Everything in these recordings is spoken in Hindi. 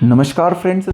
नमस्कार फ्रेंड्स।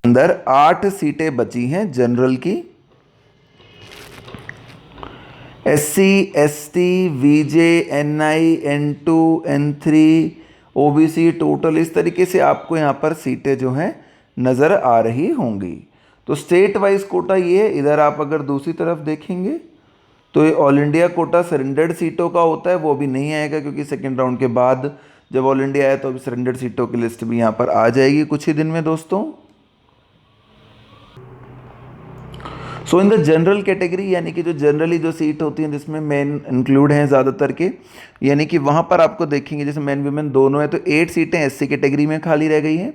अंदर 8 सीटें बची हैं जनरल की। SC ST VJ NI N2 N3 OBC total इस तरीके से आपको यहाँ पर सीटें जो हैं नज़र आ रही होंगी। तो स्टेट वाइज कोटा ये है। इधर आप अगर दूसरी तरफ देखेंगे तो ये ऑल इंडिया कोटा सरेंडर्ड सीटों का होता है, वो अभी नहीं आएगा क्योंकि सेकेंड राउंड के बाद जब ऑल इंडिया आया तो अभी सरेंडर्ड सीटों की लिस्ट भी यहाँ पर आ जाएगी कुछ ही दिन में दोस्तों। सो इन द जनरल कैटेगरी यानी कि जो जनरली जो सीट होती हैं जिसमें मेन इंक्लूड हैं ज़्यादातर के, यानी कि वहाँ पर आपको देखेंगे जैसे मेन वुमेन दोनों है तो 8 सीटें SC कैटेगरी में खाली रह गई हैं,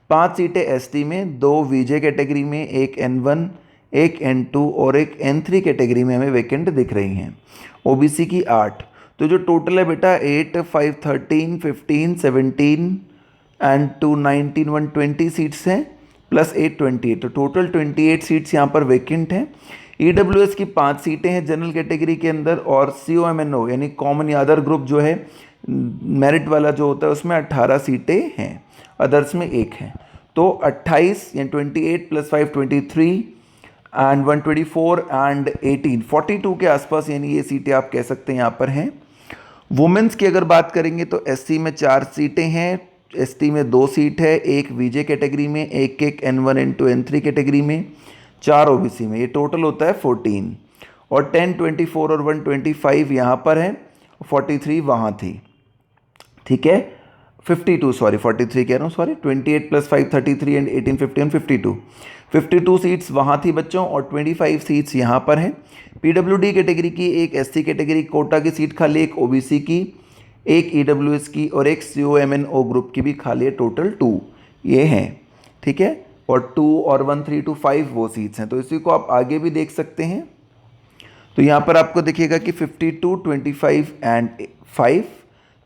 5 सीटें ST में, 2 VJ कैटेगरी में, एक N1, एक N2 और एक N3 कैटेगरी में हमें वैकेंट दिख रही हैं। OBC की 8। तो जो टोटल है बेटा 8, 5, 13, 15, 17 एंड 2, 19, 120 सीट्स हैं प्लस 8, 28। तो टोटल 28 सीट्स यहाँ पर वैकेंट हैं। EWS की 5 सीटें हैं जनरल कैटेगरी के अंदर और COMNO यानी कॉमन या अदर ग्रुप जो है मेरिट वाला जो होता है उसमें 18 सीटें हैं, अदर्स में 1 है। तो 28 यानी 28 प्लस 5 23 एंड 124 एंड 18 42 के आसपास यानी ये सीटें आप कह सकते हैं यहाँ पर हैं। वुमेंस की अगर बात करेंगे तो SC में 4 सीटें हैं, ST में 2 सीट है, एक VJ कैटेगरी में, एक N1 N2 N3 कैटेगरी में, 4 OBC में। ये टोटल होता है 14 और 10, 24 और 125 यहाँ पर है, 43 वहाँ थी। ठीक है, 52 सॉरी 43 कह रहा हूँ सॉरी, 28 प्लस 5 33 एंड 18 51 52 सीट्स वहाँ थी बच्चों और 25 सीट्स यहाँ पर हैं। PWD कैटेगरी की एक, SC कैटेगरी कोटा की सीट खाली, एक OBC की, एक EWS की और एक COMNO ग्रुप की भी खाली है। टोटल 2 ये हैं। ठीक है, और 2 और 1, 3 to 5 वो सीट्स हैं। तो इसी को आप आगे भी देख सकते हैं। तो यहाँ पर आपको दिखेगा कि 52, 25 एंड 5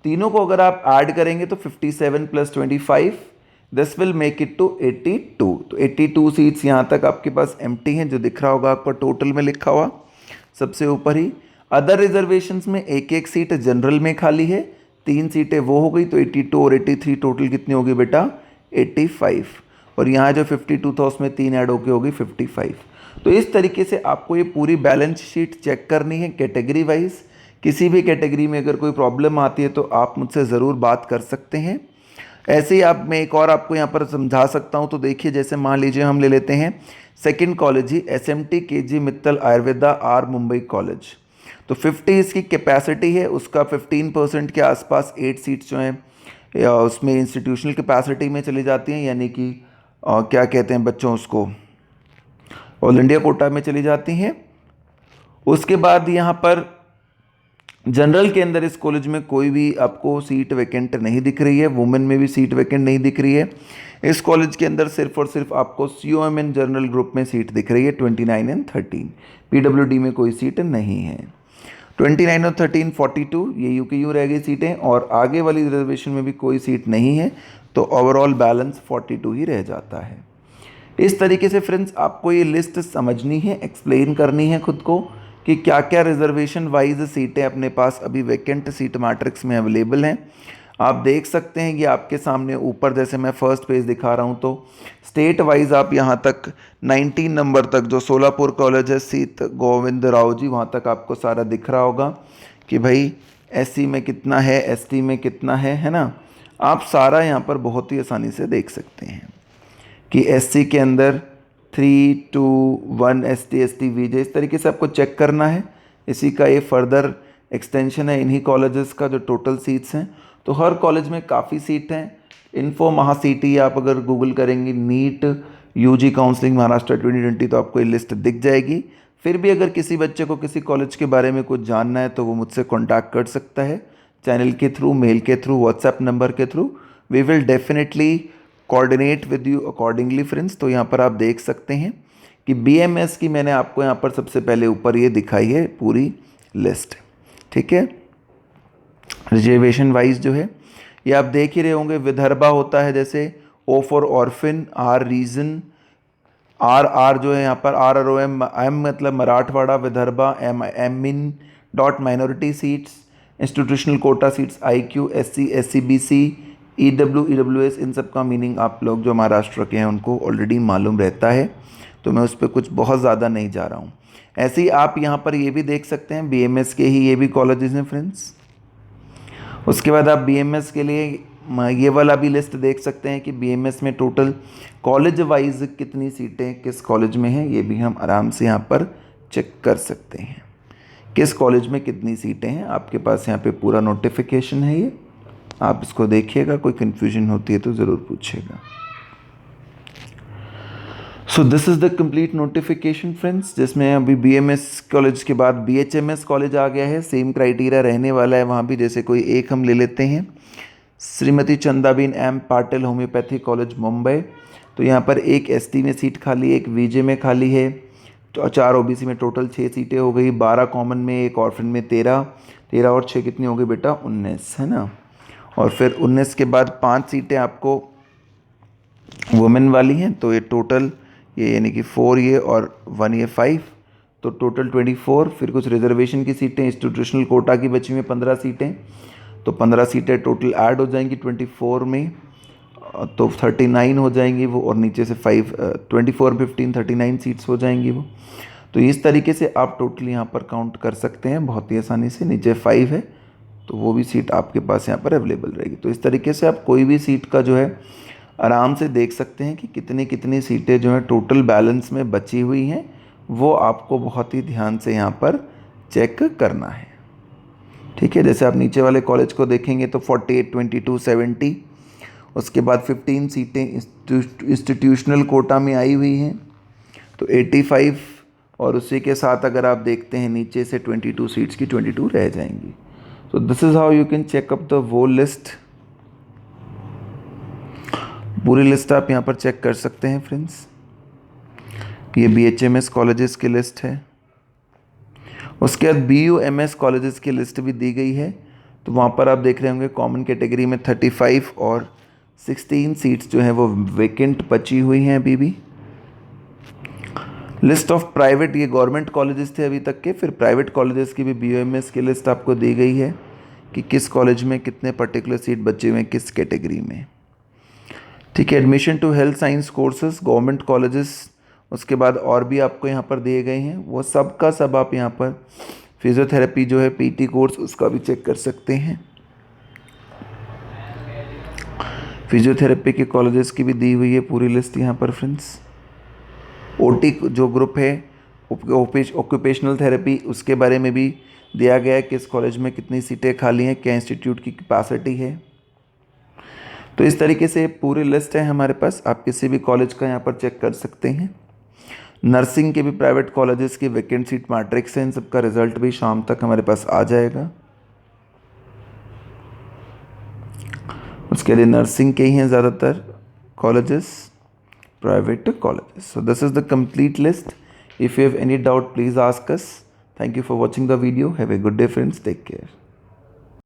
तीनों को अगर आप ऐड करेंगे तो 57 plus 25 this will make it to 82। तो 82 सीट्स यहाँ तक आपके पास एम्प्टी हैं जो दिख रहा होगा आपको टोटल में लिखा हुआ सबसे ऊपर ही। अदर रिजर्वेशंस में एक एक सीट जनरल में खाली है, 3 सीटें वो हो गई तो 82 और 83 टोटल कितनी होगी बेटा 85। और यहाँ जो 52 था उसमें 3 ऐड होके होगी 55। तो इस तरीके से आपको ये पूरी बैलेंस शीट चेक करनी है कैटेगरी वाइज। किसी भी कैटेगरी में अगर कोई प्रॉब्लम आती है तो आप मुझसे ज़रूर बात कर सकते हैं। ऐसे ही आप मैं एक और आपको यहाँ पर समझा सकता हूँ। तो देखिए जैसे मान लीजिए हम ले लेते हैं सेकंड कॉलेज ही SMT KG Mittal Ayurveda R Mumbai college. तो 50 इसकी कैपेसिटी है, उसका 15% के आसपास 8 सीट्स जो हैं उसमें इंस्टीट्यूशनल कैपेसिटी में चली जाती हैं, यानी कि क्या कहते हैं बच्चों उसको ऑल इंडिया कोटा में चली जाती हैं। उसके बाद यहाँ पर जनरल के अंदर इस कॉलेज में कोई भी आपको सीट वैकेंट नहीं दिख रही है, वुमेन में भी सीट वैकेंट नहीं दिख रही है। इस कॉलेज के अंदर सिर्फ और सिर्फ आपको COMN जनरल ग्रुप में सीट दिख रही है 29 एंड 13। PWD में कोई सीट नहीं है। 29 और 13 42 ये यूं की यूं रह गई सीटें और आगे वाली रिजर्वेशन में भी कोई सीट नहीं है, तो ओवरऑल बैलेंस 42 ही रह जाता है। इस तरीके से फ्रेंड्स आपको ये लिस्ट समझनी है, एक्सप्लेन करनी है खुद को कि क्या क्या रिजर्वेशन वाइज सीटें अपने पास अभी वैकेंट सीट मैट्रिक्स में अवेलेबल हैं। आप देख सकते हैं कि आपके सामने ऊपर जैसे मैं फर्स्ट पेज दिखा रहा हूं तो स्टेट वाइज आप यहां तक 19 नंबर तक जो सोलापुर कॉलेज है सीत गोविंद राव जी वहां तक आपको सारा दिख रहा होगा कि भाई SC में कितना है, ST में कितना है ना। आप सारा यहाँ पर बहुत ही आसानी से देख सकते हैं कि SC के अंदर 3, 2, 1 ST, ST, VJ, इस तरीके से आपको चेक करना है। इसी का ये फर्दर एक्सटेंशन है इन्हीं कॉलेजेस का जो टोटल सीट्स हैं। तो हर कॉलेज में काफ़ी सीट हैं। इन्फो महासीटी आप अगर गूगल करेंगे नीट UG काउंसलिंग महाराष्ट्र 2020 तो आपको ये लिस्ट दिख जाएगी। फिर भी अगर किसी बच्चे को किसी कॉलेज के बारे में कुछ जानना है तो वो मुझसे कॉन्टैक्ट कर सकता है, चैनल के थ्रू, मेल के थ्रू, व्हाट्सएप नंबर के through. We will definitely coordinate with you accordingly friends. तो यहाँ पर आप देख सकते हैं कि BMS की मैंने आपको यहाँ पर सबसे पहले ऊपर ये दिखाई है पूरी लिस्ट, ठीक है। रिजर्वेशन वाइज जो है ये आप देख ही रहे होंगे। विदर्भा होता है जैसे O for orphan, R region, R जो है यहाँ पर RROM, M मतलब मराठवाड़ा, विदर्भा, M इन डॉट minority seats, institutional quota seats, IQ, SC, SCBC, EW, EWS, इन सब का मीनिंग आप लोग जो महाराष्ट्र के हैं उनको ऑलरेडी मालूम रहता है, तो मैं उस पर कुछ बहुत ज़्यादा नहीं जा रहा हूँ। ऐसे ही आप यहाँ पर ये भी देख सकते हैं BMS के ही ये भी कॉलेजेस हैं फ्रेंड्स। उसके बाद आप BMS के लिए ये वाला भी लिस्ट देख सकते हैं कि BMS में टोटल कॉलेज वाइज कितनी सीटें किस कॉलेज में हैं, ये भी हम आराम से यहाँ पर चेक कर सकते हैं किस कॉलेज में कितनी सीटें हैं। आपके पास यहाँ पे पूरा नोटिफिकेशन है, ये आप इसको देखिएगा, कोई कन्फ्यूजन होती है तो ज़रूर पूछिएगा। So this is the complete notification friends, जिसमें अभी BMS कॉलेज के बाद BHMS कॉलेज आ गया है। सेम क्राइटेरिया रहने वाला है वहाँ भी, जैसे कोई एक हम ले लेते हैं, Shrimati Chandaben M Patil homeopathy college Mumbai. तो यहाँ पर एक ST में सीट खाली है, एक VJ में खाली है, तो 4 OBC में टोटल 6 सीटें हो गई, 12 कॉमन में, एक ऑर्फन में 13 और 6 कितनी हो गई बेटा 19, है ना। और फिर 19 के बाद 5 सीटें आपको वुमेन वाली हैं, तो ये टोटल ये यानी कि 4 ये और 1 ये 5, तो टोटल 24। फिर कुछ रिजर्वेशन की सीटें, इंस्टीट्यूशनल कोटा की बची हुई 15 सीटें, तो 15 सीटें टोटल ऐड हो जाएंगी 24 में, तो 39 हो जाएंगी वो, और नीचे से 5 24 15 39 सीट्स हो जाएंगी वो। तो इस तरीके से आप टोटल यहाँ पर काउंट कर सकते हैं बहुत ही आसानी से। नीचे 5 है तो वो भी सीट आपके पास यहाँ पर अवेलेबल रहेगी। तो इस तरीके से आप कोई भी सीट का जो है आराम से देख सकते हैं कि कितनी कितनी सीटें जो हैं टोटल बैलेंस में बची हुई हैं, वो आपको बहुत ही ध्यान से यहाँ पर चेक करना है, ठीक है। जैसे आप नीचे वाले कॉलेज को देखेंगे तो 48, 22, 70, उसके बाद 15 सीटें इंस्टीट्यूशनल कोटा में आई हुई हैं, तो 85, और उसी के साथ अगर आप देखते हैं नीचे से 22 सीट्स की 22 रह जाएंगी। So this is how you can check up the whole list। पूरी लिस्ट आप यहाँ पर चेक कर सकते हैं फ्रेंड्स। ये BHMS कॉलेजेस की लिस्ट है। उसके बाद BUMS कॉलेजेस की लिस्ट भी दी गई है, तो वहाँ पर आप देख रहे होंगे कॉमन कैटेगरी में 35 और 16 सीट्स जो हैं वो वेकेंट बची हुई हैं अभी भी। लिस्ट ऑफ प्राइवेट, ये गवर्नमेंट कॉलेजेस थे अभी तक के, फिर प्राइवेट कॉलेजेस की भी BUMS की लिस्ट आपको दी गई है कि किस कॉलेज में कितने पर्टिकुलर सीट बचे हुए हैं किस कैटेगरी में, ठीक है। Admission to health science courses government colleges, उसके बाद और भी आपको यहाँ पर दिए गए हैं, वो सब का सब आप यहाँ पर फिजियोथेरेपी जो है PT कोर्स उसका भी चेक कर सकते हैं। फिजियोथेरेपी के कॉलेजेस की भी दी हुई है पूरी लिस्ट यहाँ पर फ्रेंड्स। OT जो ग्रुप है ऑक्यूपेशनल थेरेपी, उसके बारे में भी दिया गया है किस कॉलेज में कितनी सीटें खाली हैं, क्या इंस्टीट्यूट की कैपेसिटी है। तो इस तरीके से पूरी लिस्ट है हमारे पास, आप किसी भी कॉलेज का यहाँ पर चेक कर सकते हैं। नर्सिंग के भी प्राइवेट कॉलेजेस की वैकेंट सीट मैट्रिक्स है, इन सब का रिजल्ट भी शाम तक हमारे पास आ जाएगा। उसके लिए नर्सिंग के ही हैं ज़्यादातर colleges, private colleges। So this is the complete list. If you have any doubt, please ask us. Thank you for watching the video. Have a good day friends. Take care.